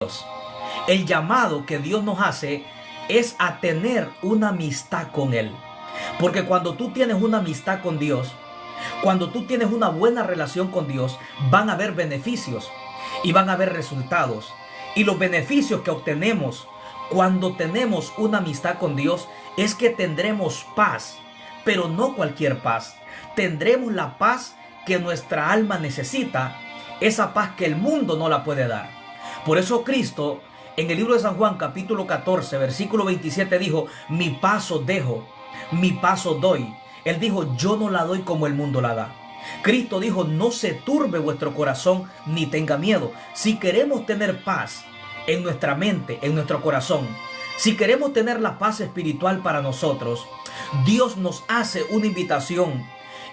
Dios. El llamado que Dios nos hace es a tener una amistad con Él. Porque cuando tú tienes una amistad con Dios, cuando tú tienes una buena relación con Dios, van a haber beneficios y van a haber resultados. Y los beneficios que obtenemos cuando tenemos una amistad con Dios es que tendremos paz, pero no cualquier paz. Tendremos la paz que nuestra alma necesita, esa paz que el mundo no la puede dar. Por eso Cristo, en el libro de San Juan, capítulo 14, versículo 27, dijo: mi paz os dejo, mi paz os doy. Él dijo: yo no la doy como el mundo la da. Cristo dijo: no se turbe vuestro corazón ni tenga miedo. Si queremos tener paz en nuestra mente, en nuestro corazón, si queremos tener la paz espiritual para nosotros, Dios nos hace una invitación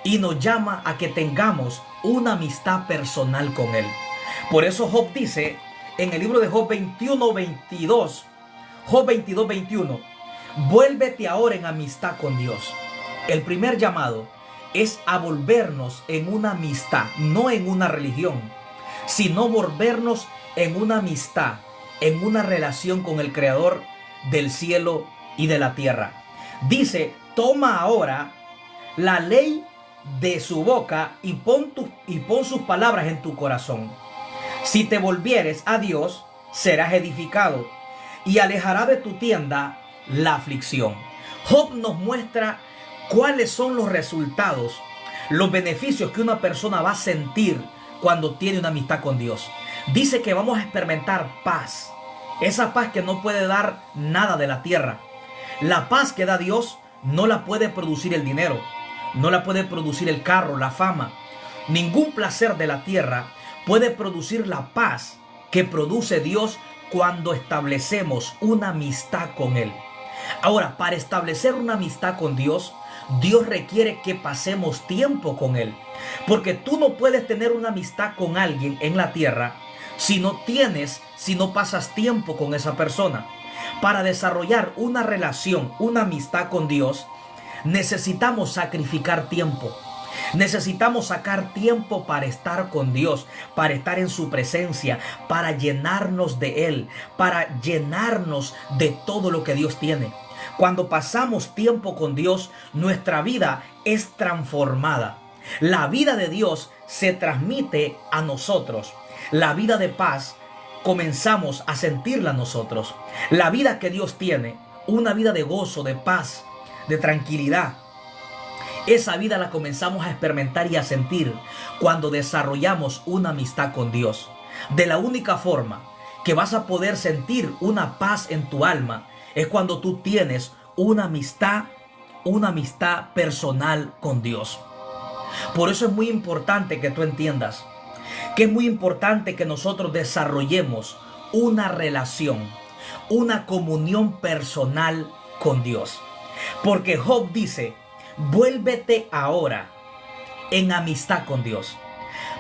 y nos llama a que tengamos una amistad personal con Él. Por eso Job dice en el libro de Job 21:22, Job 22:21, vuélvete ahora en amistad con Dios. El primer llamado es a volvernos en una amistad, no en una religión, sino volvernos en una amistad, en una relación con el Creador del cielo y de la tierra. Dice: toma ahora la ley de su boca y pon sus palabras en tu corazón. Si te volvieres a Dios, serás edificado y alejará de tu tienda la aflicción. Job nos muestra cuáles son los resultados, los beneficios que una persona va a sentir cuando tiene una amistad con Dios. Dice que vamos a experimentar paz, esa paz que no puede dar nada de la tierra. La paz que da Dios no la puede producir el dinero, no la puede producir el carro, la fama. Ningún placer de la tierra puede producir la paz que produce Dios cuando establecemos una amistad con Él. Ahora, para establecer una amistad con Dios, Dios requiere que pasemos tiempo con Él. Porque tú no puedes tener una amistad con alguien en la tierra si no pasas tiempo con esa persona. Para desarrollar una relación, una amistad con Dios, necesitamos sacrificar tiempo. Necesitamos sacar tiempo para estar con Dios, para estar en su presencia, para llenarnos de Él, para llenarnos de todo lo que Dios tiene. Cuando pasamos tiempo con Dios, nuestra vida es transformada. La vida de Dios se transmite a nosotros. La vida de paz comenzamos a sentirla nosotros. La vida que Dios tiene, una vida de gozo, de paz, de tranquilidad, esa vida la comenzamos a experimentar y a sentir cuando desarrollamos una amistad con Dios. De la única forma que vas a poder sentir una paz en tu alma es cuando tú tienes una amistad personal con Dios. Por eso es muy importante que tú entiendas que es muy importante que nosotros desarrollemos una relación, una comunión personal con Dios. Porque Job dice: vuélvete ahora en amistad con Dios.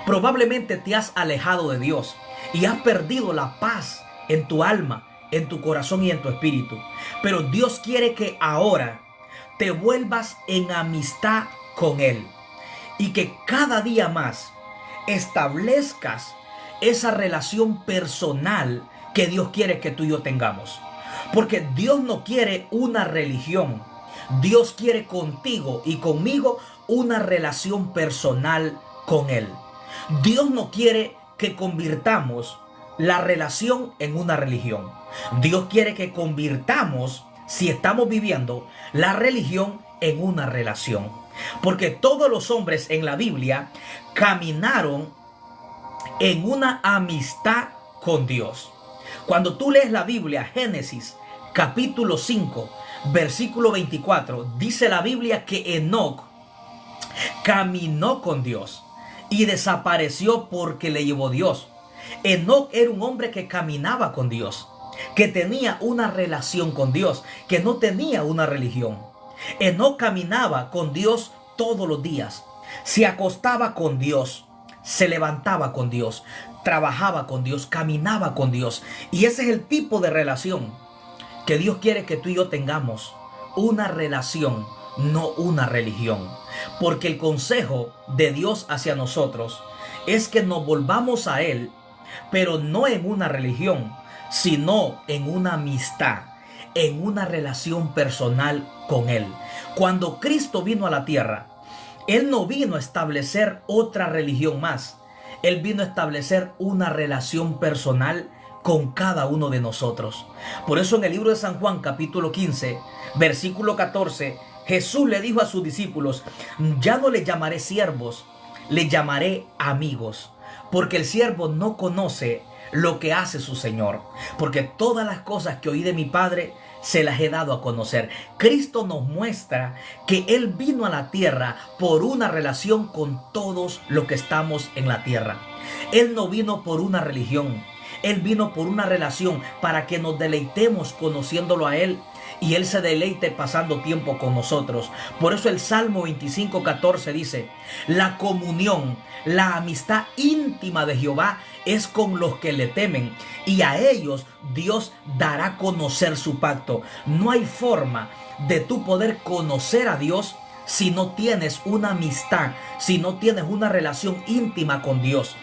Probablemente te has alejado de Dios y has perdido la paz en tu alma, en tu corazón y en tu espíritu. Pero Dios quiere que ahora te vuelvas en amistad con Él y que cada día más establezcas esa relación personal que Dios quiere que tú y yo tengamos. Porque Dios no quiere una religión. Dios quiere contigo y conmigo una relación personal con Él. Dios no quiere que convirtamos la relación en una religión. Dios quiere que convirtamos, si estamos viviendo, la religión en una relación. Porque todos los hombres en la Biblia caminaron en una amistad con Dios. Cuando tú lees la Biblia, Génesis capítulo 5, versículo 24, dice la Biblia que Enoc caminó con Dios y desapareció porque le llevó Dios. Enoc era un hombre que caminaba con Dios, que tenía una relación con Dios, que no tenía una religión. Enoc caminaba con Dios todos los días. Se acostaba con Dios, se levantaba con Dios, trabajaba con Dios, caminaba con Dios. Y ese es el tipo de relación que Dios quiere que tú y yo tengamos. Una relación, no una religión. Porque el consejo de Dios hacia nosotros es que nos volvamos a Él, pero no en una religión, sino en una amistad, en una relación personal con Él. Cuando Cristo vino a la tierra, Él no vino a establecer otra religión más. Él vino a establecer una relación personal con cada uno de nosotros. Por eso en el libro de San Juan, capítulo 15, versículo 14, Jesús le dijo a sus discípulos: ya no les llamaré siervos, les llamaré amigos, porque el siervo no conoce lo que hace su Señor, porque todas las cosas que oí de mi Padre se las he dado a conocer. Cristo nos muestra que Él vino a la tierra por una relación con todos los que estamos en la tierra. Él no vino por una religión, Él vino por una relación para que nos deleitemos conociéndolo a Él y Él se deleite pasando tiempo con nosotros. Por eso el Salmo 25:14 dice: la comunión, la amistad íntima de Jehová es con los que le temen, y a ellos Dios dará a conocer su pacto. No hay forma de tú poder conocer a Dios si no tienes una amistad, si no tienes una relación íntima con Dios.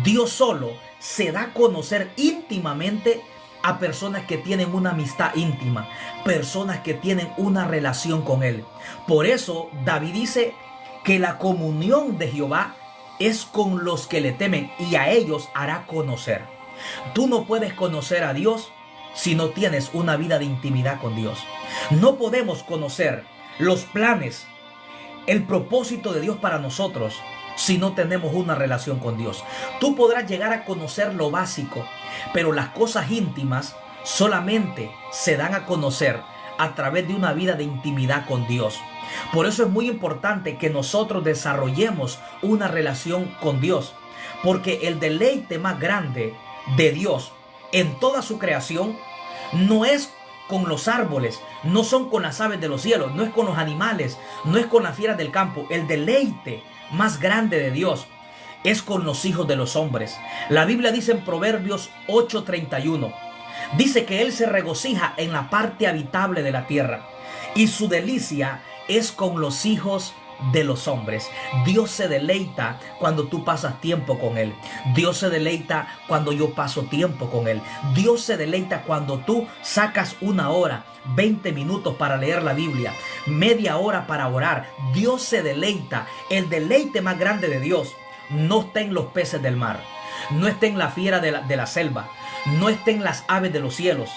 Dios solo se da a conocer íntimamente a personas que tienen una amistad íntima, personas que tienen una relación con Él. Por eso David dice que la comunión de Jehová es con los que le temen, y a ellos hará conocer. Tú no puedes conocer a Dios si no tienes una vida de intimidad con Dios. No podemos conocer los planes, el propósito de Dios para nosotros si no tenemos una relación con Dios. Tú podrás llegar a conocer lo básico, pero las cosas íntimas solamente se dan a conocer a través de una vida de intimidad con Dios. Por eso es muy importante que nosotros desarrollemos una relación con Dios, porque el deleite más grande de Dios en toda su creación no es con los árboles, no son con las aves de los cielos, no es con los animales, no es con las fieras del campo. El deleite más grande de Dios es con los hijos de los hombres. La Biblia dice en Proverbios 8:31, dice que Él se regocija en la parte habitable de la tierra, y su delicia es con los hijos de los hombres. Dios se deleita cuando tú pasas tiempo con Él. Dios se deleita cuando yo paso tiempo con Él. Dios se deleita cuando tú sacas una hora, 20 minutos para leer la Biblia, media hora para orar. Dios se deleita. El deleite más grande de Dios no está en los peces del mar, no está en la fiera de la selva, no está en las aves de los cielos.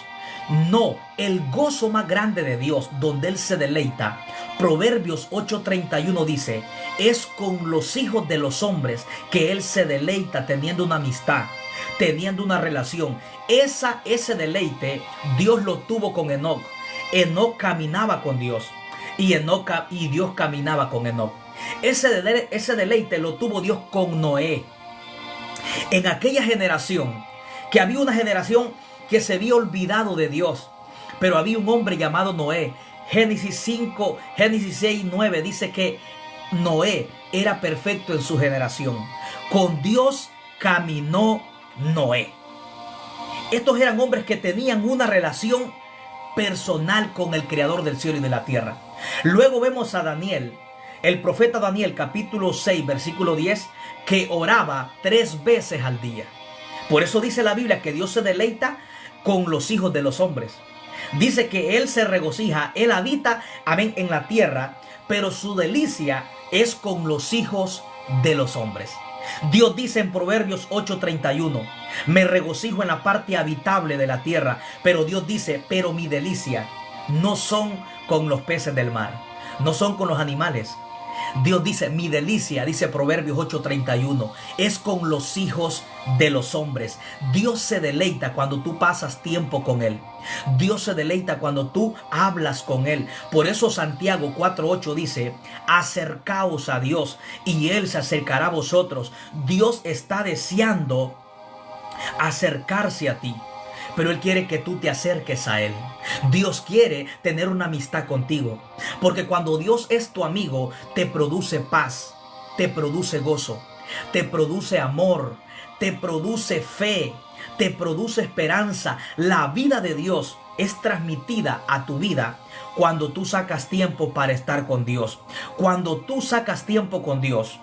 No, el gozo más grande de Dios, donde Él se deleita, Proverbios 8:31 dice, es con los hijos de los hombres que Él se deleita, teniendo una amistad, teniendo una relación. Ese deleite Dios lo tuvo con Enoc. Enoc caminaba con Dios y Dios caminaba con Enoc. Ese deleite lo tuvo Dios con Noé. En aquella generación, que había una generación que se había olvidado de Dios, pero había un hombre llamado Noé. Génesis 6:9 dice que Noé era perfecto en su generación. Con Dios caminó Noé. Estos eran hombres que tenían una relación personal con el Creador del cielo y de la tierra. Luego vemos a Daniel, el profeta Daniel, capítulo 6, versículo 10, que oraba 3 veces al día. Por eso dice la Biblia que Dios se deleita con los hijos de los hombres. Dice que Él se regocija, Él habita, amén, en la tierra, pero su delicia es con los hijos de los hombres. Dios dice en Proverbios 8:31, me regocijo en la parte habitable de la tierra, pero Dios dice, pero mi delicia no son con los peces del mar, no son con los animales. Dios dice, mi delicia, dice Proverbios 8:31, es con los hijos de los hombres. Dios se deleita cuando tú pasas tiempo con Él. Dios se deleita cuando tú hablas con Él. Por eso Santiago 4:8 dice, acercaos a Dios y Él se acercará a vosotros. Dios está deseando acercarse a ti, pero Él quiere que tú te acerques a Él. Dios quiere tener una amistad contigo, porque cuando Dios es tu amigo, te produce paz, te produce gozo, te produce amor, te produce fe, te produce esperanza. La vida de Dios es transmitida a tu vida cuando tú sacas tiempo para estar con Dios. Cuando tú sacas tiempo con Dios,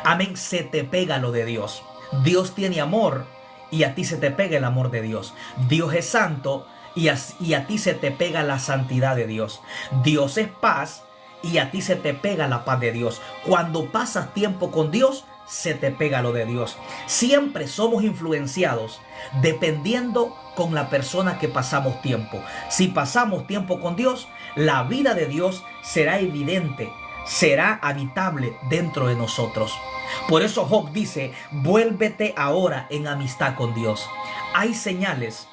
amén, se te pega lo de Dios. Dios tiene amor y a ti se te pega el amor de Dios. Dios es santo y a ti se te pega la santidad de Dios. Dios es paz y a ti se te pega la paz de Dios. Cuando pasas tiempo con Dios, se te pega lo de Dios. Siempre somos influenciados dependiendo con la persona que pasamos tiempo. Si pasamos tiempo con Dios, la vida de Dios será evidente, será habitable dentro de nosotros. Por eso Job dice, vuélvete ahora en amistad con Dios. Hay señales,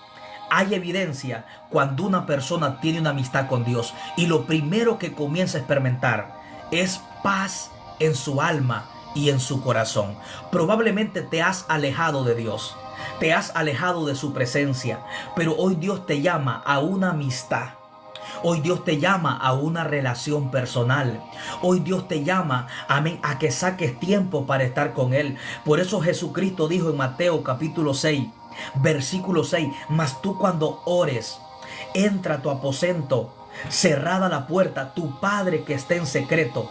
hay evidencia cuando una persona tiene una amistad con Dios y lo primero que comienza a experimentar es paz en su alma y en su corazón. Probablemente te has alejado de Dios, te has alejado de su presencia, pero hoy Dios te llama a una amistad. Hoy Dios te llama a una relación personal. Hoy Dios te llama, amén, a que saques tiempo para estar con Él. Por eso Jesucristo dijo en Mateo capítulo 6, versículo 6, mas tú cuando ores, entra a tu aposento, cerrada la puerta, tu Padre que está en secreto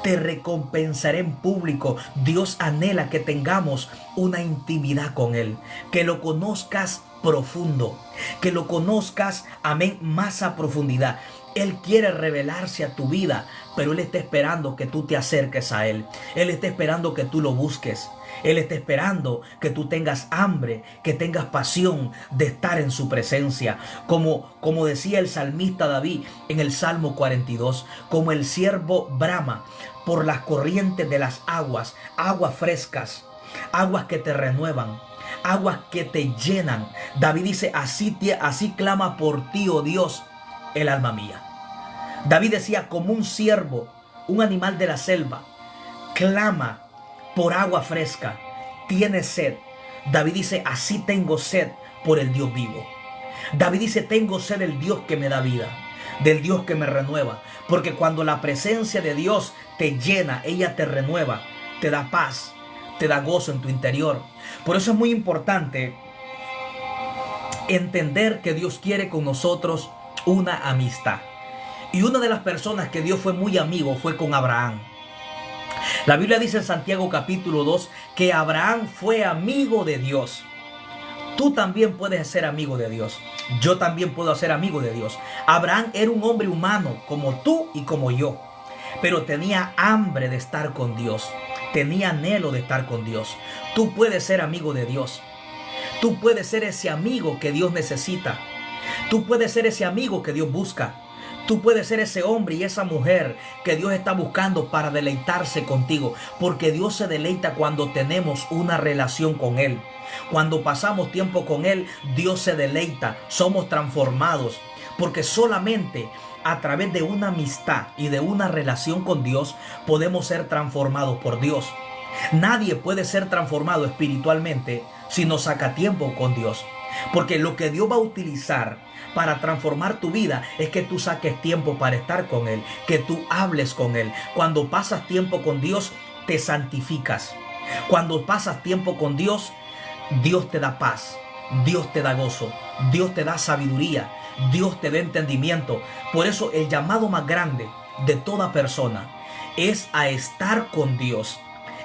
te recompensaré en público. Dios anhela que tengamos una intimidad con Él, que lo conozcas profundo, que lo conozcas, amén, más a profundidad. Él quiere revelarse a tu vida, pero Él está esperando que tú te acerques a Él. Él está esperando que tú lo busques. Él está esperando que tú tengas hambre, que tengas pasión de estar en su presencia. Como decía el salmista David en el Salmo 42, como el ciervo brama por las corrientes de las aguas, aguas frescas, aguas que te renuevan, aguas que te llenan. David dice, así clama por ti, oh Dios, el alma mía. David decía, como un ciervo, un animal de la selva, clama por agua fresca, tiene sed. David dice, así tengo sed por el Dios vivo. David dice, tengo sed del Dios que me da vida, del Dios que me renueva. Porque cuando la presencia de Dios te llena, ella te renueva, te da paz, te da gozo en tu interior. Por eso es muy importante entender que Dios quiere con nosotros una amistad. Y una de las personas que Dios fue muy amigo fue con Abraham. La Biblia dice en Santiago capítulo 2 que Abraham fue amigo de Dios. Tú también puedes ser amigo de Dios. Yo también puedo ser amigo de Dios. Abraham era un hombre humano como tú y como yo, pero tenía hambre de estar con Dios. Tenía anhelo de estar con Dios. Tú puedes ser amigo de Dios. Tú puedes ser ese amigo que Dios necesita. Tú puedes ser ese amigo que Dios busca. Tú puedes ser ese hombre y esa mujer que Dios está buscando para deleitarse contigo. Porque Dios se deleita cuando tenemos una relación con Él. Cuando pasamos tiempo con Él, Dios se deleita. Somos transformados. Porque solamente a través de una amistad y de una relación con Dios podemos ser transformados por Dios. Nadie puede ser transformado espiritualmente si no saca tiempo con Dios. Porque lo que Dios va a utilizar para transformar tu vida es que tú saques tiempo para estar con Él, que tú hables con Él. Cuando pasas tiempo con Dios, te santificas. Cuando pasas tiempo con Dios, Dios te da paz, Dios te da gozo, Dios te da sabiduría, Dios te da entendimiento. Por eso el llamado más grande de toda persona es a estar con Dios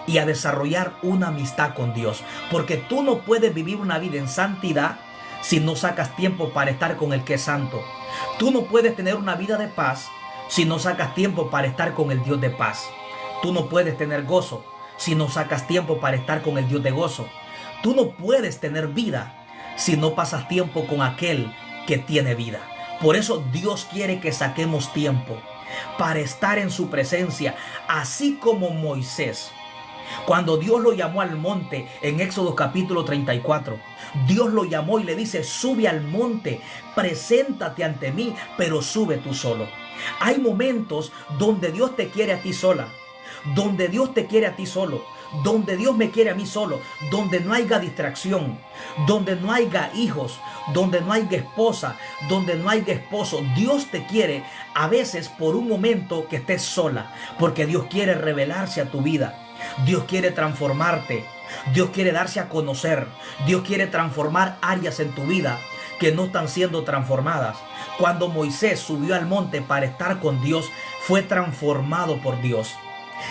y a desarrollar una amistad con Dios. Porque tú no puedes vivir una vida en santidad si no sacas tiempo para estar con el que es santo. Tú no puedes tener una vida de paz si no sacas tiempo para estar con el Dios de paz. Tú no puedes tener gozo si no sacas tiempo para estar con el Dios de gozo. Tú no puedes tener vida si no pasas tiempo con aquel que tiene vida. Por eso Dios quiere que saquemos tiempo para estar en su presencia, así como Moisés. Cuando Dios lo llamó al monte en Éxodo capítulo 34, Dios lo llamó y le dice, sube al monte, preséntate ante mí, pero sube tú solo. Hay momentos donde Dios te quiere a ti sola, donde Dios te quiere a ti solo, donde Dios me quiere a mí solo, donde no haya distracción, donde no haya hijos, donde no haya esposa, donde no haya esposo. Dios te quiere a veces por un momento que estés sola, porque Dios quiere revelarse a tu vida. Dios quiere transformarte. Dios quiere darse a conocer. Dios quiere transformar áreas en tu vida que no están siendo transformadas. Cuando Moisés subió al monte para estar con Dios, fue transformado por Dios.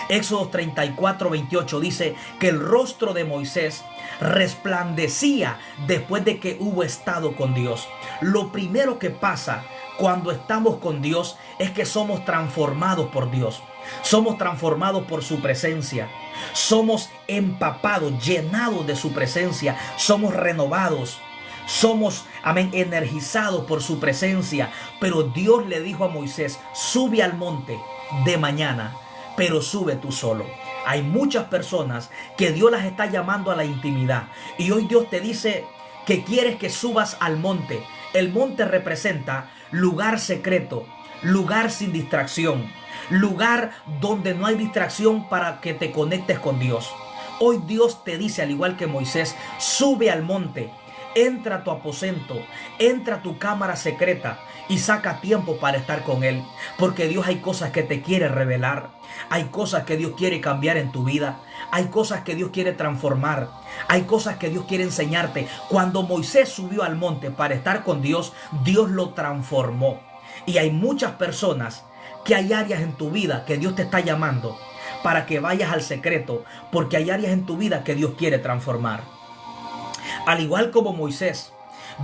Éxodo 34:28 dice que el rostro de Moisés resplandecía después de que hubo estado con Dios. Lo primero que pasa cuando estamos con Dios es que somos transformados por Dios. Somos transformados por su presencia. Somos empapados, llenados de su presencia. Somos renovados. Somos, amén, energizados por su presencia. Pero Dios le dijo a Moisés: sube al monte de mañana, pero sube tú solo. Hay muchas personas que Dios las está llamando a la intimidad. Y hoy Dios te dice que quieres que subas al monte. El monte representa lugar secreto, lugar sin distracción, lugar donde no hay distracción para que te conectes con Dios. Hoy Dios te dice, al igual que Moisés: sube al monte, entra a tu aposento, entra a tu cámara secreta y saca tiempo para estar con Él. Porque Dios hay cosas que te quiere revelar. Hay cosas que Dios quiere cambiar en tu vida. Hay cosas que Dios quiere transformar. Hay cosas que Dios quiere enseñarte. Cuando Moisés subió al monte para estar con Dios, Dios lo transformó. Y hay muchas personas que hay áreas en tu vida que Dios te está llamando para que vayas al secreto, porque hay áreas en tu vida que Dios quiere transformar. Al igual como Moisés,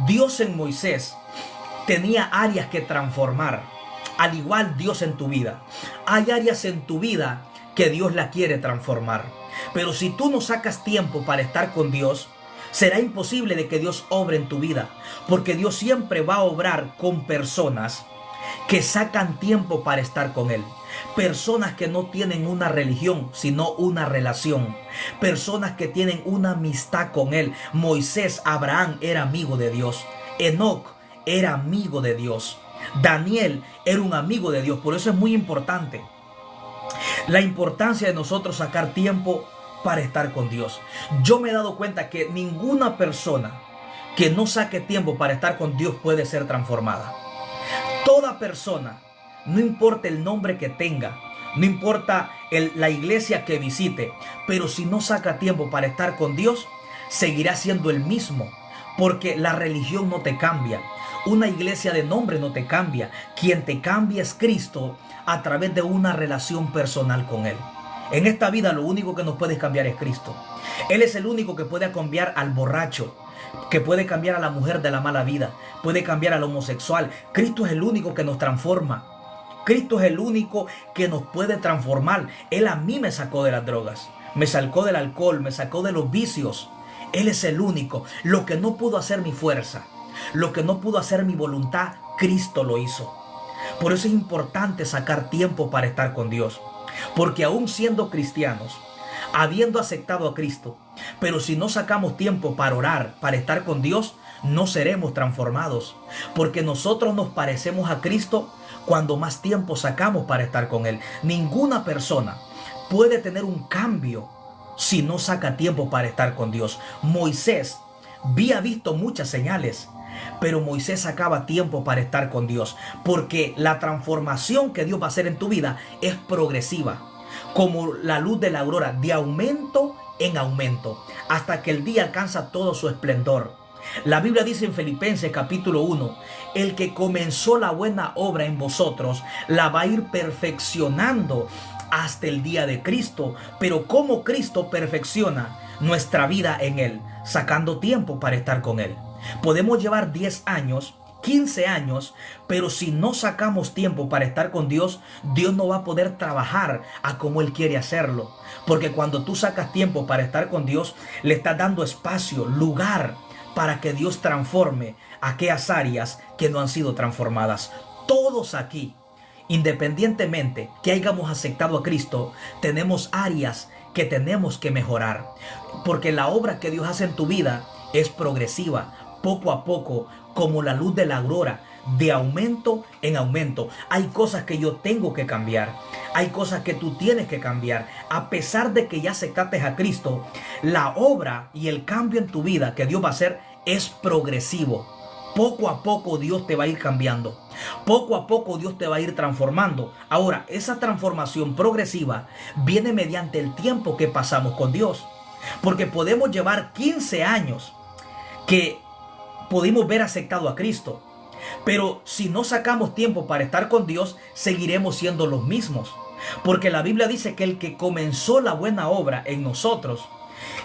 Dios en Moisés tenía áreas que transformar. Al igual Dios en tu vida. Hay áreas en tu vida que Dios la quiere transformar. Pero si tú no sacas tiempo para estar con Dios, será imposible de que Dios obre en tu vida. Porque Dios siempre va a obrar con personas que sacan tiempo para estar con Él. Personas que no tienen una religión, sino una relación. Personas que tienen una amistad con Él. Moisés, Abraham era amigo de Dios. Enoc era amigo de Dios. Daniel era un amigo de Dios. Por eso es muy importante la importancia de nosotros sacar tiempo para estar con Dios. Yo me he dado cuenta que ninguna persona que no saque tiempo para estar con Dios puede ser transformada. Toda persona, no importa el nombre que tenga, no importa la iglesia que visite, pero si no saca tiempo para estar con Dios, seguirá siendo el mismo. Porque la religión no te cambia. Una iglesia de nombre no te cambia. Quien te cambia es Cristo a través de una relación personal con Él. En esta vida lo único que nos puede cambiar es Cristo. Él es el único que puede cambiar al borracho, que puede cambiar a la mujer de la mala vida, puede cambiar al homosexual. Cristo es el único que nos transforma. Cristo es el único que nos puede transformar. Él a mí me sacó de las drogas, me sacó del alcohol, me sacó de los vicios. Él es el único. Lo que no pudo hacer mi fuerza, lo que no pudo hacer mi voluntad, Cristo lo hizo. Por eso es importante sacar tiempo para estar con Dios. Porque aún siendo cristianos, habiendo aceptado a Cristo, pero si no sacamos tiempo para orar, para estar con Dios, no seremos transformados. Porque nosotros nos parecemos a Cristo cuando más tiempo sacamos para estar con Él. Ninguna persona puede tener un cambio si no saca tiempo para estar con Dios. Moisés había visto muchas señales, pero Moisés sacaba tiempo para estar con Dios, porque la transformación que Dios va a hacer en tu vida es progresiva, como la luz de la aurora, de aumento en aumento, hasta que el día alcanza todo su esplendor. La Biblia dice en Filipenses capítulo 1, el que comenzó la buena obra en vosotros, la va a ir perfeccionando hasta el día de Cristo. Pero ¿cómo Cristo perfecciona nuestra vida en Él? Sacando tiempo para estar con Él. Podemos llevar 10 años, 15 años, pero si no sacamos tiempo para estar con Dios, Dios no va a poder trabajar a como Él quiere hacerlo. Porque cuando tú sacas tiempo para estar con Dios, le estás dando espacio, lugar, para que Dios transforme aquellas áreas que no han sido transformadas. Todos aquí, independientemente que hayamos aceptado a Cristo, tenemos áreas que tenemos que mejorar. Porque la obra que Dios hace en tu vida es progresiva, poco a poco, como la luz de la aurora, de aumento en aumento. Hay cosas que yo tengo que cambiar. Hay cosas que tú tienes que cambiar. A pesar de que ya aceptaste a Cristo, la obra y el cambio en tu vida que Dios va a hacer es progresivo. Poco a poco Dios te va a ir cambiando. Poco a poco Dios te va a ir transformando. Ahora, esa transformación progresiva viene mediante el tiempo que pasamos con Dios. Porque podemos llevar 15 años que pudimos ver aceptado a Cristo, pero si no sacamos tiempo para estar con Dios, seguiremos siendo los mismos. Porque la Biblia dice que el que comenzó la buena obra en nosotros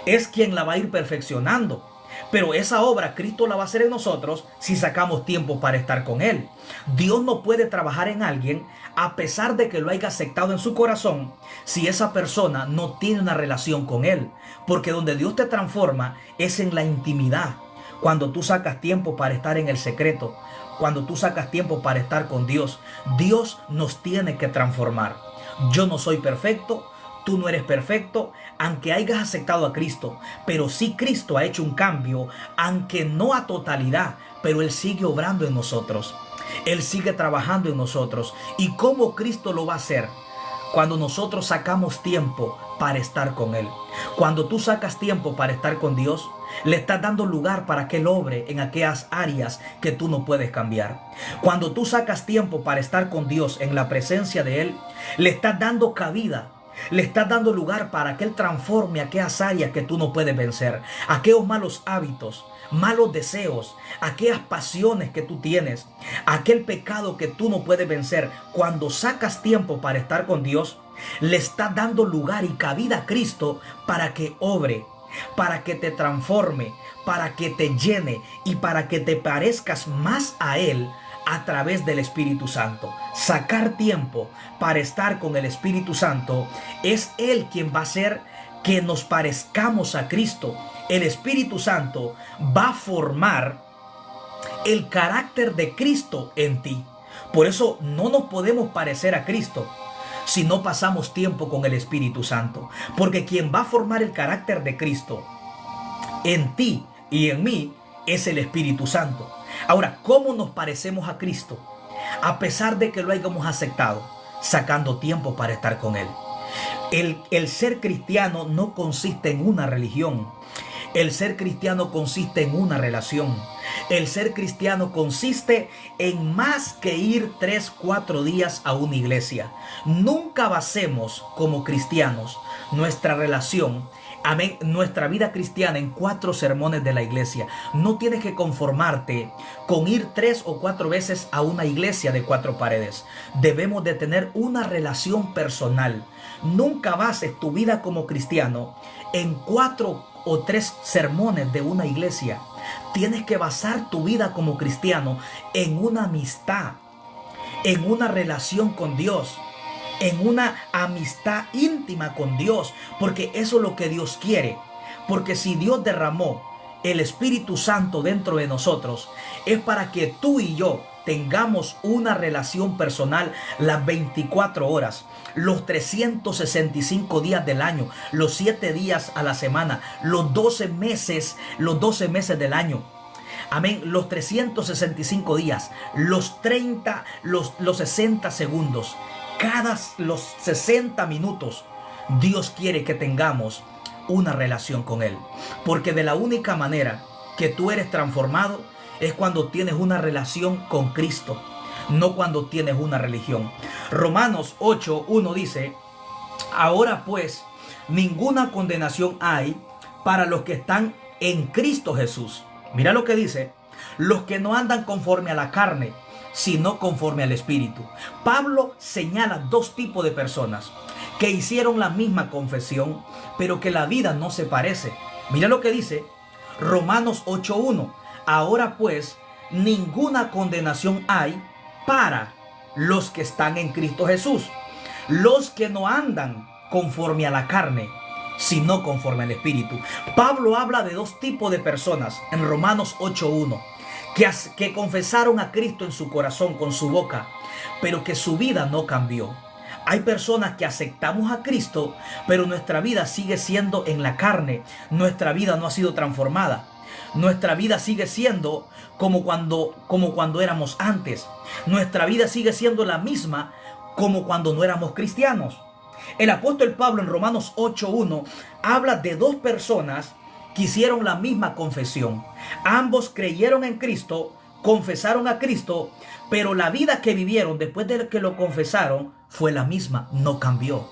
es quien la va a ir perfeccionando. Pero esa obra Cristo la va a hacer en nosotros si sacamos tiempo para estar con Él. Dios no puede trabajar en alguien a pesar de que lo haya aceptado en su corazón si esa persona no tiene una relación con Él. Porque donde Dios te transforma es en la intimidad. Cuando tú sacas tiempo para estar en el secreto, cuando tú sacas tiempo para estar con Dios, Dios nos tiene que transformar. Yo no soy perfecto. Tú no eres perfecto, aunque hayas aceptado a Cristo, pero sí Cristo ha hecho un cambio, aunque no a totalidad, pero Él sigue obrando en nosotros. Él sigue trabajando en nosotros. ¿Y cómo Cristo lo va a hacer? Cuando nosotros sacamos tiempo para estar con Él. Cuando tú sacas tiempo para estar con Dios, le estás dando lugar para que Él obre en aquellas áreas que tú no puedes cambiar. Cuando tú sacas tiempo para estar con Dios en la presencia de Él, le estás dando cabida. Le estás dando lugar para que Él transforme aquellas áreas que tú no puedes vencer, aquellos malos hábitos, malos deseos, aquellas pasiones que tú tienes, aquel pecado que tú no puedes vencer. Cuando sacas tiempo para estar con Dios, le estás dando lugar y cabida a Cristo para que obre, para que te transforme, para que te llene y para que te parezcas más a Él a través del Espíritu Santo. Sacar tiempo para estar con el Espíritu Santo es Él quien va a hacer que nos parezcamos a Cristo. El Espíritu Santo va a formar el carácter de Cristo en ti. Por eso no nos podemos parecer a Cristo si no pasamos tiempo con el Espíritu Santo. Porque quien va a formar el carácter de Cristo en ti y en mí es el Espíritu Santo. Ahora, ¿cómo nos parecemos a Cristo? A pesar de que lo hayamos aceptado, sacando tiempo para estar con Él. El ser cristiano no consiste en una religión. El ser cristiano consiste en una relación. El ser cristiano consiste en más que ir 3-4 días a una iglesia. Nunca basemos como cristianos nuestra relación, amén, nuestra vida cristiana en 4 sermones de la iglesia. No tienes que conformarte con ir 3 o 4 veces a una iglesia de 4 paredes. Debemos de tener una relación personal. Nunca bases tu vida como cristiano en 4 o 3 sermones de una iglesia. Tienes que basar tu vida como cristiano en una amistad, en una relación con Dios, en una amistad íntima con Dios, porque eso es lo que Dios quiere. Porque si Dios derramó el Espíritu Santo dentro de nosotros, es para que tú y yo tengamos una relación personal las 24 horas, los 365 días del año, los 7 días a la semana, los 12 meses del año. Amén, los 365 días, los 60 segundos. Los 60 minutos, Dios quiere que tengamos una relación con Él. Porque de la única manera que tú eres transformado es cuando tienes una relación con Cristo, no cuando tienes una religión. Romanos 8:1 dice: ahora pues, ninguna condenación hay para los que están en Cristo Jesús. Mira lo que dice: los que no andan conforme a la carne, sino conforme al Espíritu. Pablo señala 2 tipos de personas que hicieron la misma confesión, pero que la vida no se parece. Mira lo que dice Romanos 8:1. Ahora pues, ninguna condenación hay para los que están en Cristo Jesús, los que no andan conforme a la carne, sino conforme al Espíritu. Pablo habla de 2 tipos de personas en Romanos 8:1. Que confesaron a Cristo en su corazón con su boca, pero que su vida no cambió. Hay personas que aceptamos a Cristo, pero nuestra vida sigue siendo en la carne. Nuestra vida no ha sido transformada. Nuestra vida sigue siendo como cuando éramos antes. Nuestra vida sigue siendo la misma como cuando no éramos cristianos. El apóstol Pablo en Romanos 8:1 habla de 2 personas que hicieron la misma confesión. Ambos creyeron en Cristo, confesaron a Cristo, pero la vida que vivieron después de que lo confesaron fue la misma, no cambió.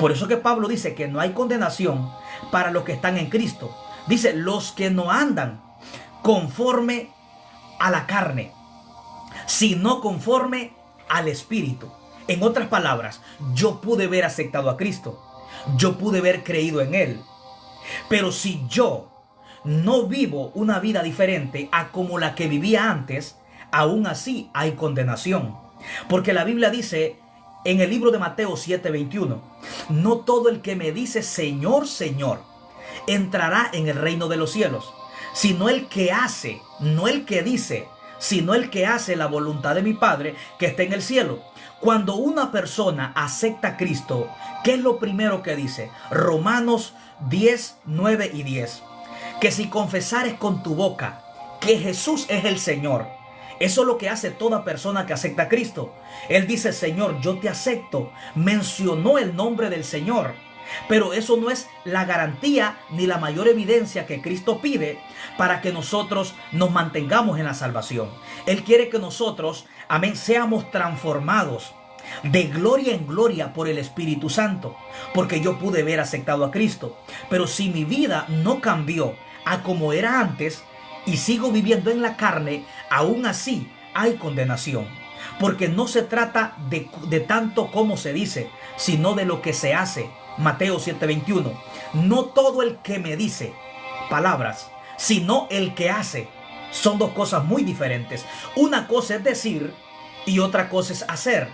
Por eso que Pablo dice que no hay condenación para los que están en Cristo. Dice, los que no andan conforme a la carne, sino conforme al Espíritu. En otras palabras, yo pude haber aceptado a Cristo. Yo pude haber creído en Él. Pero si yo no vivo una vida diferente a como la que vivía antes, aún así hay condenación. Porque la Biblia dice en el libro de Mateo 7:21, no todo el que me dice Señor, Señor, entrará en el reino de los cielos, sino el que hace, no el que dice, sino el que hace la voluntad de mi Padre que está en el cielo. Cuando una persona acepta a Cristo, ¿qué es lo primero que dice? Romanos 10, 9 y 10. Que si confesares con tu boca que Jesús es el Señor, eso es lo que hace toda persona que acepta a Cristo. Él dice, Señor, yo te acepto. Mencionó el nombre del Señor. Pero eso no es la garantía ni la mayor evidencia que Cristo pide para que nosotros nos mantengamos en la salvación. Él quiere que nosotros, amén, seamos transformados de gloria en gloria por el Espíritu Santo. Porque yo pude haber aceptado a Cristo. Pero si mi vida no cambió a como era antes y sigo viviendo en la carne, aún así hay condenación. Porque no se trata de tanto como se dice, sino de lo que se hace. Mateo 7:21. No todo el que me dice palabras, sino el que hace. Son dos cosas muy diferentes. Una cosa es decir y otra cosa es hacer.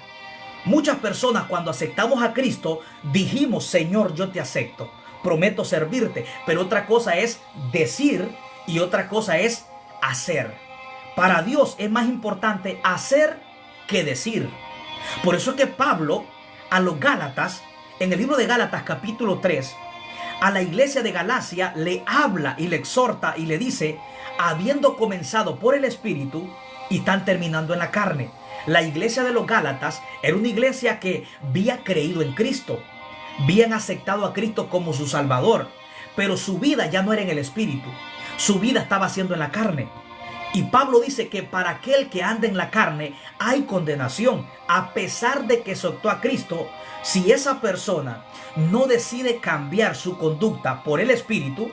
Muchas personas cuando aceptamos a Cristo dijimos, Señor, yo te acepto, prometo servirte. Pero otra cosa es decir y otra cosa es hacer. Para Dios es más importante hacer que decir. Por eso es que Pablo a los Gálatas, en el libro de Gálatas capítulo 3, a la iglesia de Galacia le habla y le exhorta y le dice, habiendo comenzado por el Espíritu y están terminando en la carne. La iglesia de los Gálatas era una iglesia que había creído en Cristo, habían aceptado a Cristo como su Salvador, pero su vida ya no era en el Espíritu, su vida estaba siendo en la carne. Y Pablo dice que para aquel que anda en la carne hay condenación, a pesar de que aceptó a Cristo. Si esa persona no decide cambiar su conducta por el Espíritu,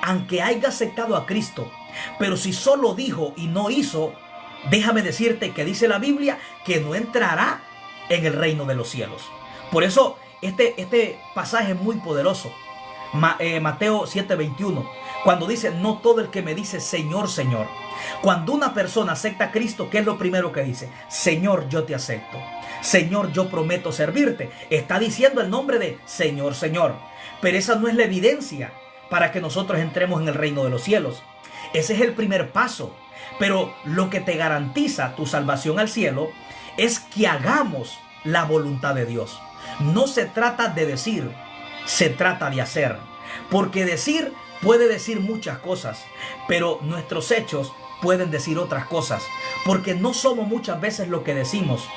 aunque haya aceptado a Cristo, pero si solo dijo y no hizo, déjame decirte que dice la Biblia que no entrará en el reino de los cielos. Por eso este pasaje es muy poderoso. Mateo 7:21, cuando dice, no todo el que me dice Señor, Señor. Cuando una persona acepta a Cristo, ¿qué es lo primero que dice? Señor, yo te acepto. Señor, yo prometo servirte. Está diciendo el nombre de Señor, Señor. Pero esa no es la evidencia para que nosotros entremos en el reino de los cielos. Ese es el primer paso. Pero lo que te garantiza tu salvación al cielo es que hagamos la voluntad de Dios. No se trata de decir, se trata de hacer. Porque decir puede decir muchas cosas, pero nuestros hechos pueden decir otras cosas. Porque no somos muchas veces lo que decimos,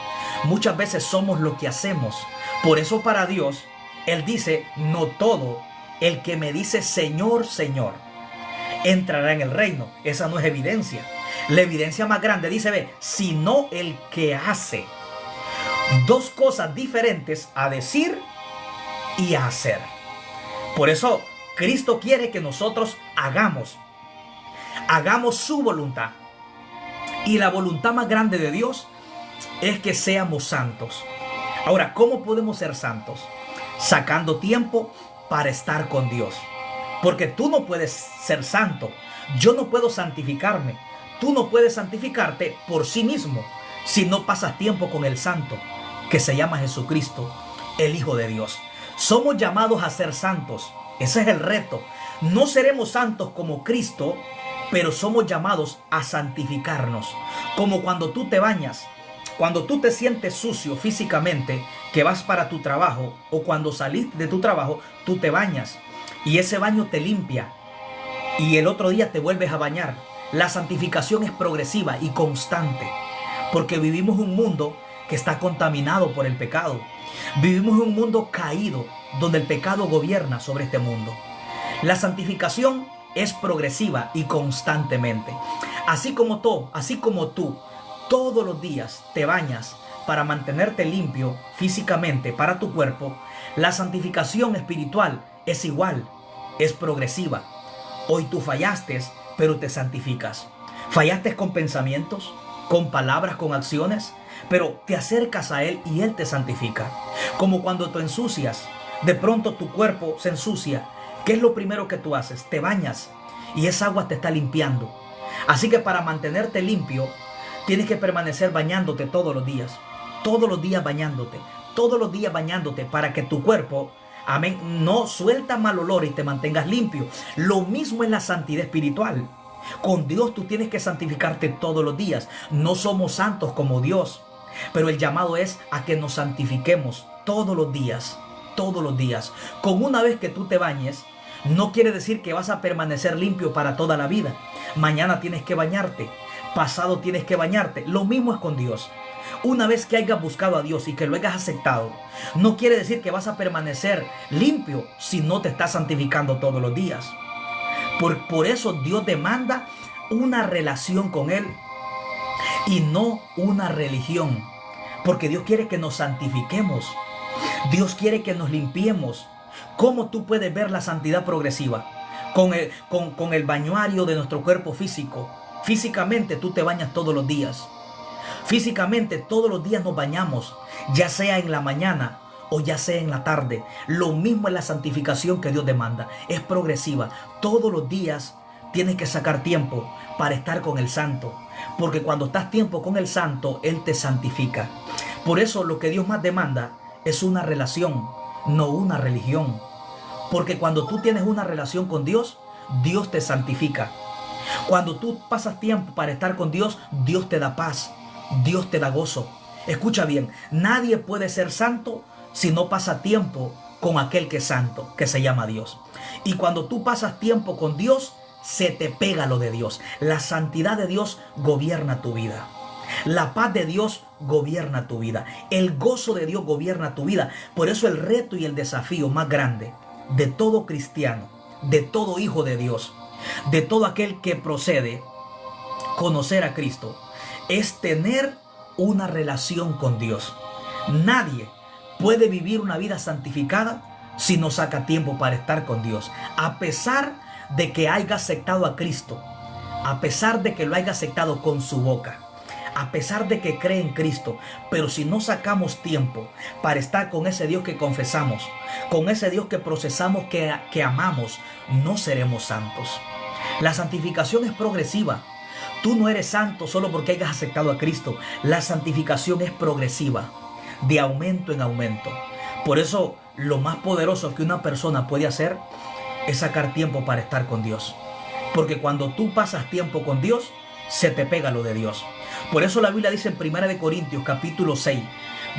muchas veces somos lo que hacemos. Por eso para Dios, Él dice, no todo el que me dice Señor, Señor, entrará en el reino. Esa no es evidencia. La evidencia más grande dice, ve, sino el que hace. Dos cosas diferentes a decir y a hacer. Por eso Cristo quiere que nosotros hagamos su voluntad. Y la voluntad más grande de Dios es que seamos santos. Ahora, ¿cómo podemos ser santos? Sacando tiempo para estar con Dios. Porque tú no puedes ser santo. Yo no puedo santificarme. Tú no puedes santificarte por sí mismo si no pasas tiempo con el santo, que se llama Jesucristo, el Hijo de Dios. Somos llamados a ser santos. Ese es el reto. No seremos santos como Cristo, pero somos llamados a santificarnos. Como cuando tú te bañas, cuando tú te sientes sucio físicamente, que vas para tu trabajo, o cuando salís de tu trabajo, tú te bañas y ese baño te limpia y el otro día te vuelves a bañar. La santificación es progresiva y constante, porque vivimos un mundo que está contaminado por el pecado. Vivimos en un mundo caído, donde el pecado gobierna sobre este mundo. La santificación es progresiva y constantemente. Así como tú todos los días te bañas para mantenerte limpio físicamente para tu cuerpo, la santificación espiritual es igual, es progresiva. Hoy tú fallaste, pero te santificas. Fallaste con pensamientos, con palabras, con acciones, pero te acercas a Él y Él te santifica. Como cuando te ensucias, de pronto tu cuerpo se ensucia. ¿Qué es lo primero que tú haces? Te bañas y esa agua te está limpiando. Así que para mantenerte limpio, tienes que permanecer bañándote todos los días bañándote, todos los días bañándote para que tu cuerpo, amén, no suelta mal olor y te mantengas limpio. Lo mismo es la santidad espiritual. Con Dios tú tienes que santificarte todos los días. No somos santos como Dios, pero el llamado es a que nos santifiquemos todos los días, todos los días. Con una vez que tú te bañes, no quiere decir que vas a permanecer limpio para toda la vida. Mañana tienes que bañarte, pasado tienes que bañarte. Lo mismo es con Dios. Una vez que hayas buscado a Dios y que lo hayas aceptado, no quiere decir que vas a permanecer limpio si no te estás santificando todos los días. Por eso Dios demanda una relación con Él y no una religión. Porque Dios quiere que nos santifiquemos. Dios quiere que nos limpiemos. ¿Cómo tú puedes ver la santidad progresiva? Con el bañuario de nuestro cuerpo físico. Físicamente tú te bañas todos los días. Físicamente todos los días nos bañamos, ya sea en la mañana o ya sea en la tarde. Lo mismo es la santificación que Dios demanda. Es progresiva. Todos los días tienes que sacar tiempo para estar con el Santo. Porque cuando estás tiempo con el Santo, Él te santifica. Por eso lo que Dios más demanda es una relación, no una religión. Porque cuando tú tienes una relación con Dios, Dios te santifica. Cuando tú pasas tiempo para estar con Dios, Dios te da paz. Dios te da gozo. Escucha bien, nadie puede ser santo si no pasa tiempo con aquel que es santo, que se llama Dios. Y cuando tú pasas tiempo con Dios, se te pega lo de Dios. La santidad de Dios gobierna tu vida. La paz de Dios gobierna tu vida. El gozo de Dios gobierna tu vida. Por eso el reto y el desafío más grande de todo cristiano, de todo hijo de Dios, de todo aquel que procede conocer a Cristo, es tener una relación con Dios. Nadie puede vivir una vida santificada si no saca tiempo para estar con Dios. A pesar de que haya aceptado a Cristo, a pesar de que lo haya aceptado con su boca, a pesar de que cree en Cristo, pero si no sacamos tiempo para estar con ese Dios que confesamos, con ese Dios que procesamos, que amamos, no seremos santos. La santificación es progresiva. Tú no eres santo solo porque hayas aceptado a Cristo. La santificación es progresiva, de aumento en aumento. Por eso lo más poderoso que una persona puede hacer es sacar tiempo para estar con Dios. Porque cuando tú pasas tiempo con Dios, se te pega lo de Dios. Por eso la Biblia dice en 1 Corintios capítulo 6,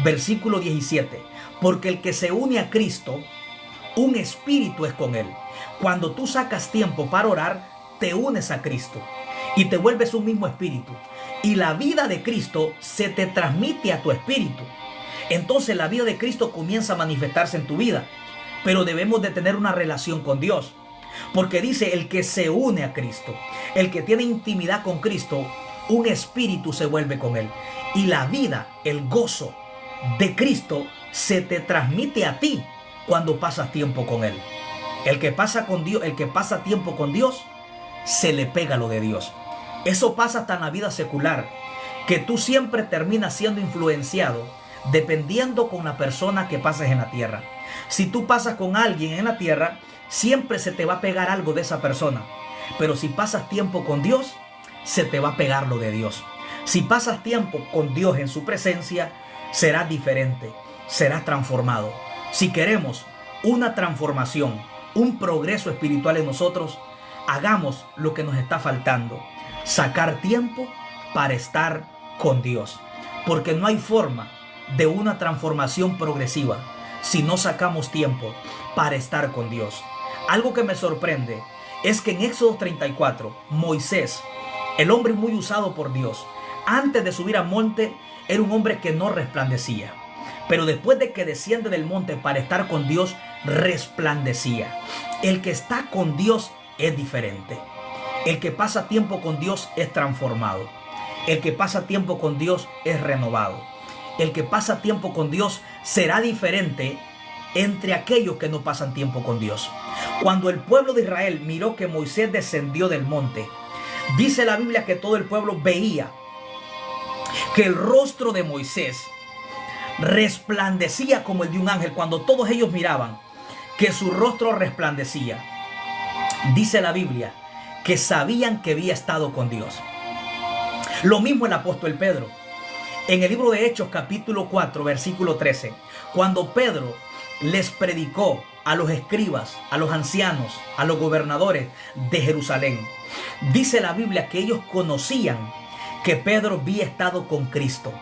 versículo 17, porque el que se une a Cristo, un espíritu es con Él. Cuando tú sacas tiempo para orar, te unes a Cristo y te vuelves un mismo espíritu. Y la vida de Cristo se te transmite a tu espíritu. Entonces la vida de Cristo comienza a manifestarse en tu vida. Pero debemos de tener una relación con Dios. Porque dice el que se une a Cristo, el que tiene intimidad con Cristo, un espíritu se vuelve con Él. Y la vida, el gozo de Cristo se te transmite a ti cuando pasas tiempo con Él. El que pasa con Dios, el que pasa tiempo con Dios, se le pega lo de Dios. Eso pasa hasta en la vida secular, que tú siempre terminas siendo influenciado dependiendo con la persona que pases en la tierra. Si tú pasas con alguien en la tierra, siempre se te va a pegar algo de esa persona. Pero si pasas tiempo con Dios, se te va a pegar lo de Dios. Si pasas tiempo con Dios en su presencia, serás diferente, serás transformado. Si queremos una transformación, un progreso espiritual en nosotros, hagamos lo que nos está faltando: sacar tiempo para estar con Dios. Porque no hay forma de una transformación progresiva si no sacamos tiempo para estar con Dios. Algo que me sorprende es que en Éxodo 34, Moisés, el hombre muy usado por Dios, antes de subir al monte, era un hombre que no resplandecía. Pero después de que desciende del monte para estar con Dios, resplandecía. El que está con Dios es diferente. El que pasa tiempo con Dios es transformado. El que pasa tiempo con Dios es renovado. El que pasa tiempo con Dios será diferente entre aquellos que no pasan tiempo con Dios. Cuando el pueblo de Israel miró que Moisés descendió del monte, dice la Biblia que todo el pueblo veía que el rostro de Moisés resplandecía como el de un ángel. Cuando todos ellos miraban que su rostro resplandecía, dice la Biblia que sabían que había estado con Dios. Lo mismo el apóstol Pedro. En el libro de Hechos capítulo 4 versículo 13, cuando Pedro les predicó a los escribas, a los ancianos, a los gobernadores de Jerusalén, dice la Biblia que ellos conocían que Pedro había estado con Cristo.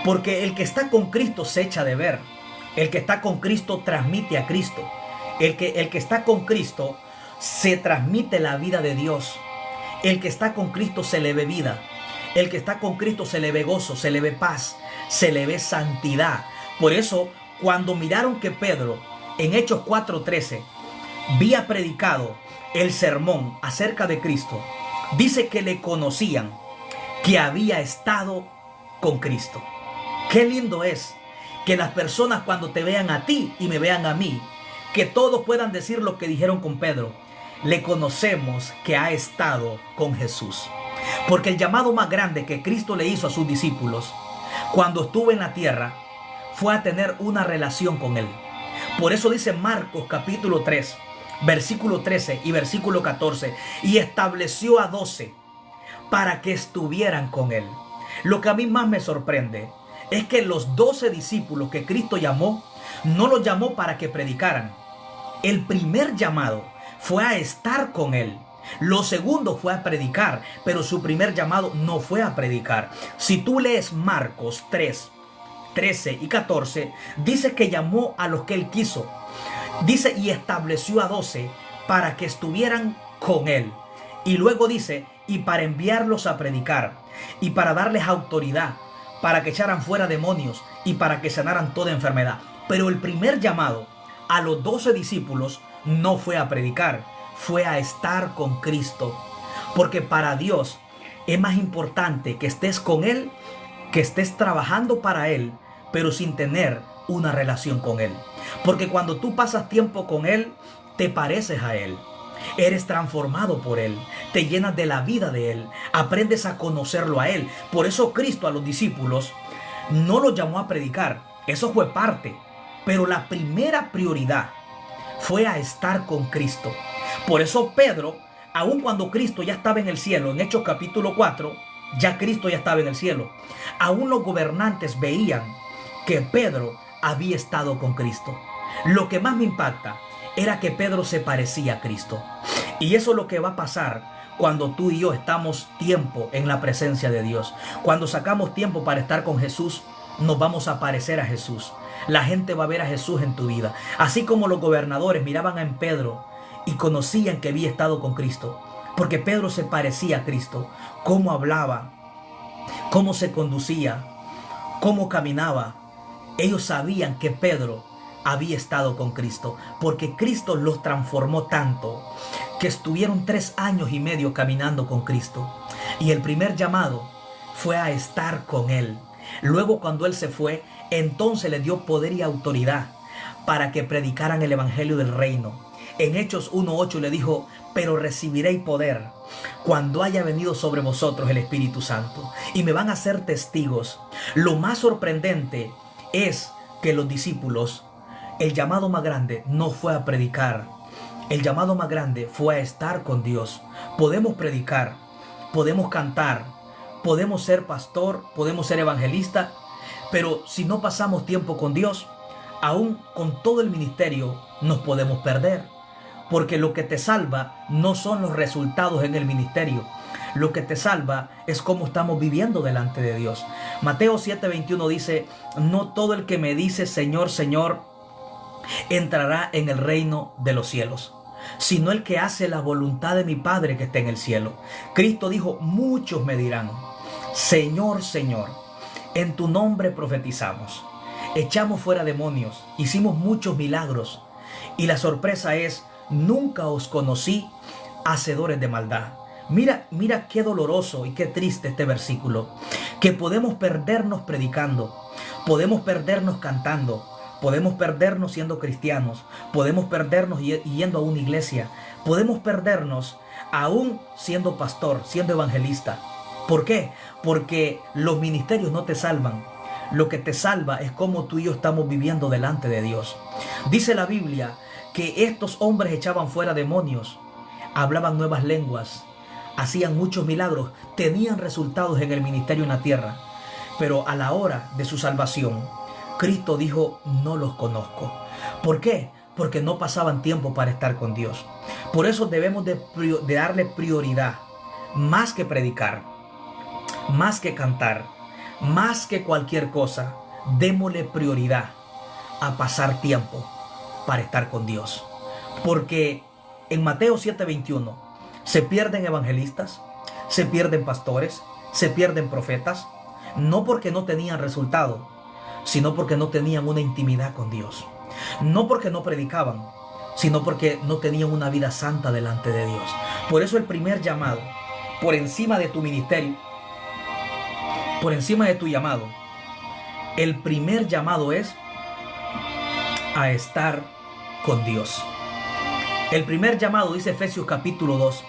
Porque el que está con Cristo se echa de ver. El que está con Cristo transmite a Cristo. El que está con Cristo se transmite la vida de Dios. El que está con Cristo se le ve vida. El que está con Cristo se le ve gozo, se le ve paz, se le ve santidad. Por eso, cuando miraron que Pedro, en Hechos 4:13, había predicado el sermón acerca de Cristo, dice que le conocían que había estado con Cristo. Qué lindo es que las personas cuando te vean a ti y me vean a mí, que todos puedan decir lo que dijeron con Pedro: le conocemos que ha estado con Jesús. Porque el llamado más grande que Cristo le hizo a sus discípulos cuando estuvo en la tierra fue a tener una relación con Él. Por eso dice Marcos capítulo 3, versículo 13 y versículo 14, y estableció a 12 para que estuvieran con Él. Lo que a mí más me sorprende es que los 12 discípulos que Cristo llamó, no los llamó para que predicaran. El primer llamado fue a estar con Él. Lo segundo fue a predicar, pero su primer llamado no fue a predicar. Si tú lees Marcos 3, 13 y 14, dice que llamó a los que Él quiso. Dice, y estableció a 12 para que estuvieran con Él. Y luego dice, y para enviarlos a predicar, y para darles autoridad, para que echaran fuera demonios, y para que sanaran toda enfermedad. Pero el primer llamado a los 12 discípulos no fue a predicar, fue a estar con Cristo. Porque para Dios es más importante que estés con Él, que estés trabajando para Él, pero sin tener una relación con Él. Porque cuando tú pasas tiempo con Él, te pareces a Él. Eres transformado por Él, te llenas de la vida de Él, aprendes a conocerlo a Él. Por eso Cristo a los discípulos no los llamó a predicar, eso fue parte, pero la primera prioridad fue a estar con Cristo. Por eso Pedro, aun cuando Cristo ya estaba en el cielo, en Hechos capítulo 4, ya Cristo ya estaba en el cielo, aún los gobernantes veían que Pedro había estado con Cristo. Lo que más me impacta era que Pedro se parecía a Cristo. Y eso es lo que va a pasar cuando tú y yo estamos tiempo en la presencia de Dios. Cuando sacamos tiempo para estar con Jesús, nos vamos a parecer a Jesús. La gente va a ver a Jesús en tu vida. Así como los gobernadores miraban en Pedro y conocían que había estado con Cristo. Porque Pedro se parecía a Cristo. Cómo hablaba, cómo se conducía, cómo caminaba. Ellos sabían que Pedro había estado con Cristo, porque Cristo los transformó tanto que estuvieron 3 años y medio caminando con Cristo. Y el primer llamado fue a estar con Él. Luego, cuando Él se fue, entonces le dio poder y autoridad para que predicaran el evangelio del reino. En Hechos 1:8 le dijo: pero recibiréis poder cuando haya venido sobre vosotros el Espíritu Santo, y me van a ser testigos. Lo más sorprendente es que los discípulos, el llamado más grande no fue a predicar. El llamado más grande fue a estar con Dios. Podemos predicar, podemos cantar, podemos ser pastor, podemos ser evangelista, pero si no pasamos tiempo con Dios, aún con todo el ministerio nos podemos perder. Porque lo que te salva no son los resultados en el ministerio. Lo que te salva es cómo estamos viviendo delante de Dios. Mateo 7:21 dice: no todo el que me dice Señor, Señor, entrará en el reino de los cielos, sino el que hace la voluntad de mi Padre que está en el cielo. Cristo dijo: muchos me dirán, Señor, Señor, en tu nombre profetizamos, echamos fuera demonios, hicimos muchos milagros. Y la sorpresa es: nunca os conocí, hacedores de maldad. Mira qué doloroso y qué triste este versículo, que podemos perdernos predicando, podemos perdernos cantando, podemos perdernos siendo cristianos, podemos perdernos yendo a una iglesia, podemos perdernos aún siendo pastor, siendo evangelista, ¿Por qué? Porque los ministerios no te salvan. Lo que te salva es cómo tú y yo estamos viviendo delante de Dios. Dice la Biblia que estos hombres echaban fuera demonios, hablaban nuevas lenguas, hacían muchos milagros, tenían resultados en el ministerio en la tierra. Pero a la hora de su salvación, Cristo dijo, no los conozco. ¿Por qué? Porque no pasaban tiempo para estar con Dios. Por eso debemos de darle prioridad, más que predicar, más que cantar, más que cualquier cosa. Démosle prioridad a pasar tiempo para estar con Dios. Porque en Mateo 7:21 se pierden evangelistas, se pierden pastores, se pierden profetas, no porque no tenían resultado, sino porque no tenían una intimidad con Dios. No porque no predicaban, sino porque no tenían una vida santa delante de Dios. Por eso el primer llamado, por encima de tu ministerio, por encima de tu llamado, el primer llamado es a estar con Dios. El primer llamado, dice Efesios capítulo 2,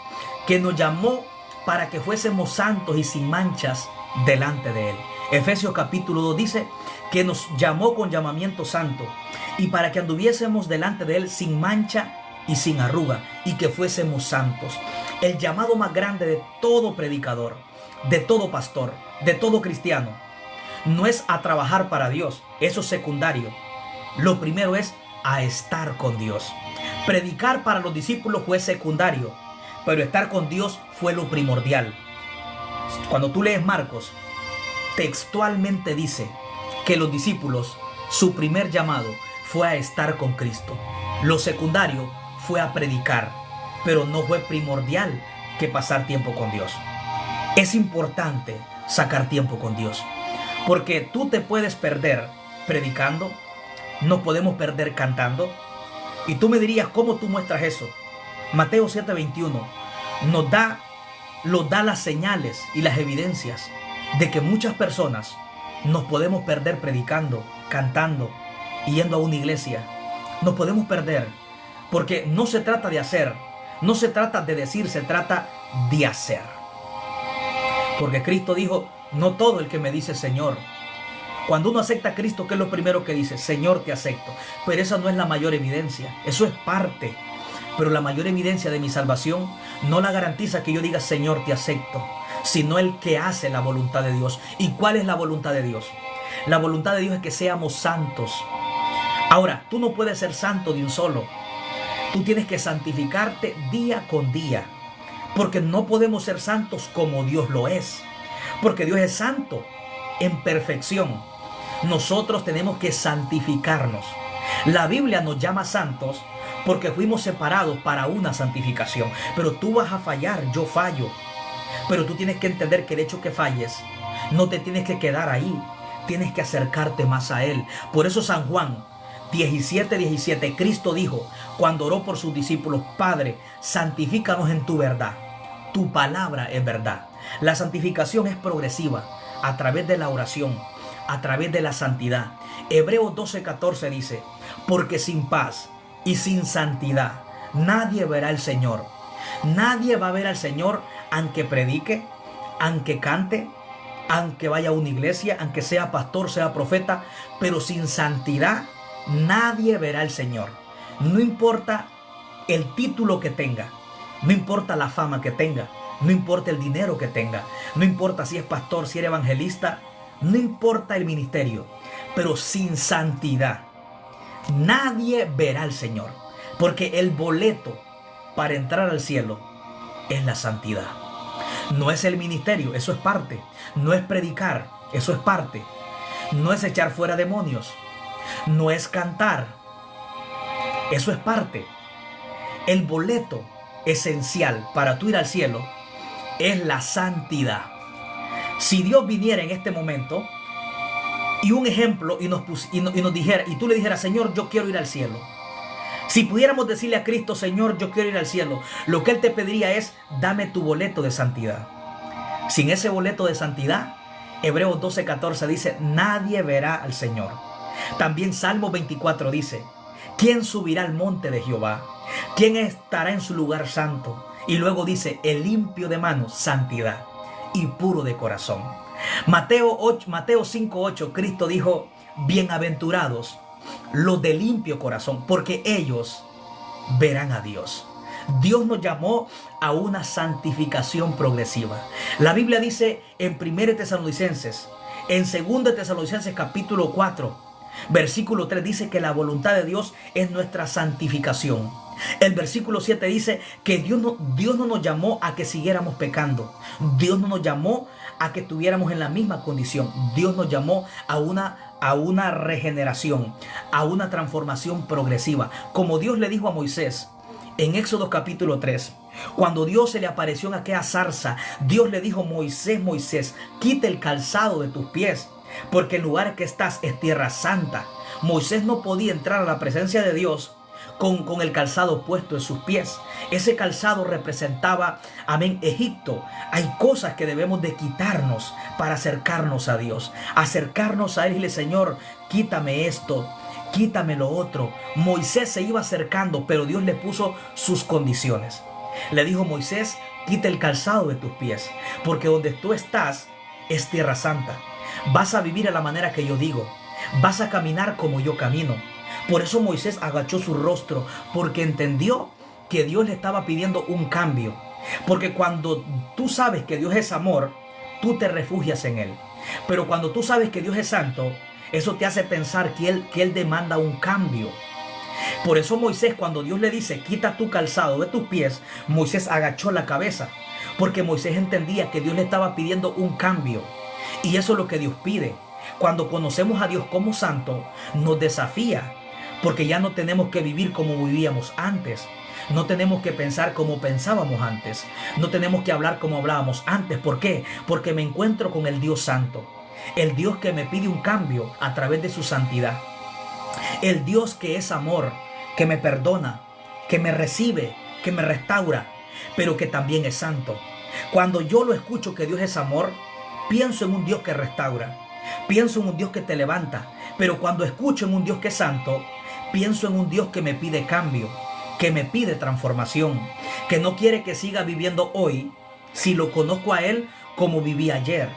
que nos llamó para que fuésemos santos y sin manchas delante de Él. Efesios capítulo 2 dice que nos llamó con llamamiento santo y para que anduviésemos delante de Él sin mancha y sin arruga y que fuésemos santos. El llamado más grande de todo predicador, de todo pastor, de todo cristiano, no es a trabajar para Dios, eso es secundario. Lo primero es a estar con Dios. Predicar para los discípulos fue secundario, pero estar con Dios fue lo primordial. Cuando tú lees Marcos, textualmente dice que los discípulos, su primer llamado fue a estar con Cristo. Lo secundario fue a predicar, pero no fue primordial que pasar tiempo con Dios. Es importante sacar tiempo con Dios, porque tú te puedes perder predicando, nos podemos perder cantando. Y tú me dirías, ¿cómo tú muestras eso? Mateo 7:21 nos da las señales y las evidencias de que muchas personas nos podemos perder predicando, cantando, yendo a una iglesia. Nos podemos perder porque no se trata de hacer, no se trata de decir, se trata de hacer. Porque Cristo dijo, no todo el que me dice Señor. Cuando uno acepta a Cristo, ¿qué es lo primero que dice? Señor, te acepto. Pero esa no es la mayor evidencia. Eso es parte. Pero la mayor evidencia de mi salvación no la garantiza que yo diga Señor, te acepto, sino el que hace la voluntad de Dios. ¿Y cuál es la voluntad de Dios? La voluntad de Dios es que seamos santos. Ahora, tú no puedes ser santo de un solo. Tú tienes que santificarte día con día. Porque no podemos ser santos como Dios lo es. Porque Dios es santo en perfección. Nosotros tenemos que santificarnos. La Biblia nos llama santos porque fuimos separados para una santificación. Pero tú vas a fallar, yo fallo. Pero tú tienes que entender que el hecho que falles, no te tienes que quedar ahí. Tienes que acercarte más a Él. Por eso San Juan 17:17, Cristo dijo, cuando oró por sus discípulos, Padre, santifícanos en tu verdad. Tu palabra es verdad. La santificación es progresiva a través de la oración, a través de la santidad. Hebreos 12:14 dice, porque sin paz y sin santidad nadie verá al Señor. Nadie va a ver al Señor aunque predique, aunque cante, aunque vaya a una iglesia, aunque sea pastor, sea profeta, pero sin santidad nadie verá al Señor. No importa el título que tenga, no importa la fama que tenga, no importa el dinero que tenga, no importa si es pastor, si es evangelista, no importa el ministerio, pero sin santidad nadie verá al Señor, porque el boleto para entrar al cielo es la santidad. No es el ministerio, eso es parte. No es predicar, eso es parte. No es echar fuera demonios, no es cantar, eso es parte. El boleto esencial para tú ir al cielo es la santidad. Si Dios viniera en este momento y un ejemplo y nos dijera, y tú le dijeras, Señor, yo quiero ir al cielo. Si pudiéramos decirle a Cristo, Señor, yo quiero ir al cielo, lo que Él te pediría es, dame tu boleto de santidad. Sin ese boleto de santidad, Hebreos 12:14 dice, nadie verá al Señor. También Salmo 24 dice, ¿quién subirá al monte de Jehová? ¿Quién estará en su lugar santo? Y luego dice, el limpio de manos, santidad. y puro de corazón. Mateo 5:8, Cristo dijo: bienaventurados los de limpio corazón, porque ellos verán a Dios. Dios nos llamó a una santificación progresiva. La Biblia dice en 1 Tesalonicenses, en 2 Tesalonicenses capítulo 4, versículo 3, dice que la voluntad de Dios es nuestra santificación. El versículo 7 dice que Dios no nos llamó a que siguiéramos pecando. Dios no nos llamó a que estuviéramos en la misma condición. Dios nos llamó a una regeneración, a una transformación progresiva. Como Dios le dijo a Moisés en Éxodo capítulo 3, cuando Dios se le apareció en aquella zarza, Dios le dijo: Moisés, Moisés, quita el calzado de tus pies, porque el lugar que estás es tierra santa. Moisés no podía entrar a la presencia de Dios con el calzado puesto en sus pies. Ese calzado representaba, amén, Egipto. Hay cosas que debemos de quitarnos para acercarnos a Dios, acercarnos a Él y decirle: Señor, quítame esto, quítame lo otro. Moisés se iba acercando, pero Dios le puso sus condiciones. Le dijo: Moisés, quita el calzado de tus pies, porque donde tú estás es tierra santa. Vas a vivir a la manera que yo digo, vas a caminar como yo camino. Por eso Moisés agachó su rostro, porque entendió que Dios le estaba pidiendo un cambio. Porque cuando tú sabes que Dios es amor, tú te refugias en Él. Pero cuando tú sabes que Dios es santo, eso te hace pensar que Él demanda un cambio. Por eso Moisés, cuando Dios le dice: quita tu calzado de tus pies, Moisés agachó la cabeza, porque Moisés entendía que Dios le estaba pidiendo un cambio. Y eso es lo que Dios pide. Cuando conocemos a Dios como santo, nos desafía, porque ya no tenemos que vivir como vivíamos antes. No tenemos que pensar como pensábamos antes. No tenemos que hablar como hablábamos antes. ¿Por qué? Porque me encuentro con el Dios santo. El Dios que me pide un cambio a través de su santidad. El Dios que es amor, que me perdona, que me recibe, que me restaura, pero que también es santo. Cuando yo lo escucho que Dios es amor, pienso en un Dios que restaura. Pienso en un Dios que te levanta. Pero cuando escucho en un Dios que es santo, pienso en un Dios que me pide cambio, que me pide transformación, que no quiere que siga viviendo hoy si lo conozco a Él como viví ayer.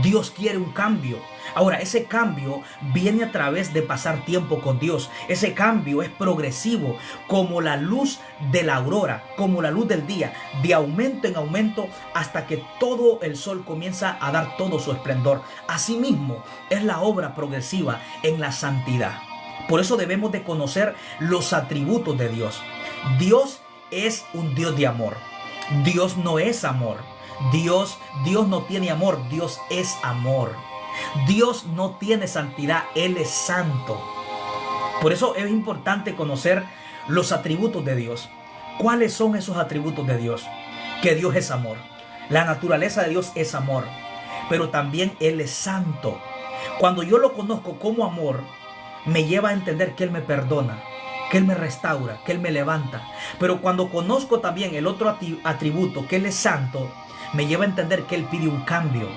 Dios quiere un cambio. Ahora, ese cambio viene a través de pasar tiempo con Dios. Ese cambio es progresivo, como la luz de la aurora, como la luz del día, de aumento en aumento, hasta que todo el sol comienza a dar todo su esplendor. Asimismo, es la obra progresiva en la santidad. Por eso debemos de conocer los atributos de Dios. Dios es un Dios de amor. Dios no es amor. Dios no tiene amor. Dios es amor. Dios no tiene santidad. Él es santo. Por eso es importante conocer los atributos de Dios. ¿Cuáles son esos atributos de Dios? Que Dios es amor. La naturaleza de Dios es amor. Pero también Él es santo. Cuando yo lo conozco como amor, me lleva a entender que Él me perdona, que Él me restaura, que Él me levanta. Pero cuando conozco también el otro atributo, que Él es santo, me lleva a entender que Él pide un cambio,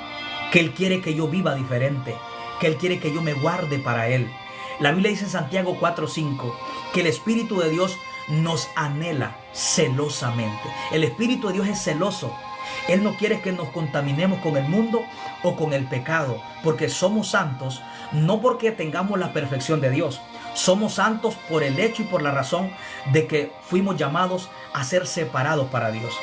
que Él quiere que yo viva diferente, que Él quiere que yo me guarde para Él. La Biblia dice en Santiago 4:5 que el Espíritu de Dios nos anhela celosamente. El Espíritu de Dios es celoso. Él no quiere que nos contaminemos con el mundo o con el pecado, porque somos santos, no porque tengamos la perfección de Dios. Somos santos por el hecho y por la razón de que fuimos llamados a ser separados para Dios,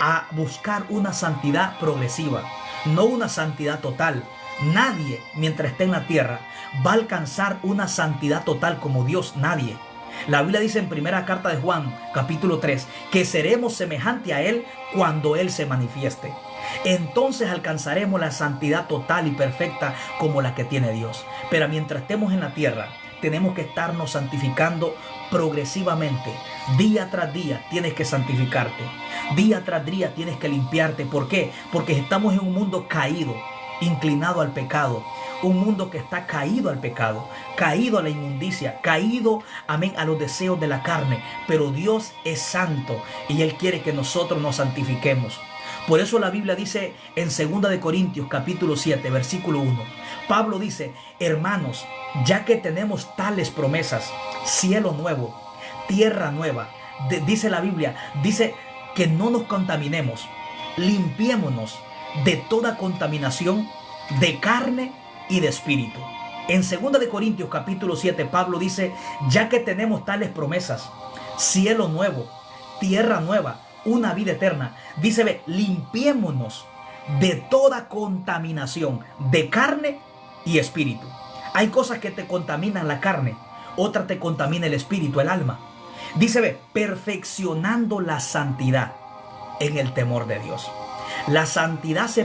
a buscar una santidad progresiva, no una santidad total. Nadie, mientras esté en la tierra, va a alcanzar una santidad total como Dios. Nadie. La Biblia dice en primera carta de Juan, capítulo 3, que seremos semejantes a Él cuando Él se manifieste. Entonces alcanzaremos la santidad total y perfecta como la que tiene Dios. Pero mientras estemos en la tierra, tenemos que estarnos santificando progresivamente. Día tras día tienes que santificarte. Día tras día tienes que limpiarte. ¿Por qué? Porque estamos en un mundo caído, inclinado al pecado. Un mundo que está caído al pecado, caído a la inmundicia, caído, amén, a los deseos de la carne. Pero Dios es santo y Él quiere que nosotros nos santifiquemos. Por eso la Biblia dice en 2 de Corintios capítulo 7, versículo 1. Pablo dice: hermanos, ya que tenemos tales promesas, cielo nuevo, tierra nueva, dice la Biblia, dice que no nos contaminemos, limpiémonos de toda contaminación de carne y de espíritu. En 2 de Corintios capítulo 7, Pablo dice, ya que tenemos tales promesas, cielo nuevo, tierra nueva, una vida eterna, dice, ve, limpiémonos de toda contaminación de carne y espíritu. Hay cosas que te contaminan la carne, otras te contamina el espíritu, el alma. Dice, ve, perfeccionando la santidad en el temor de Dios. La santidad se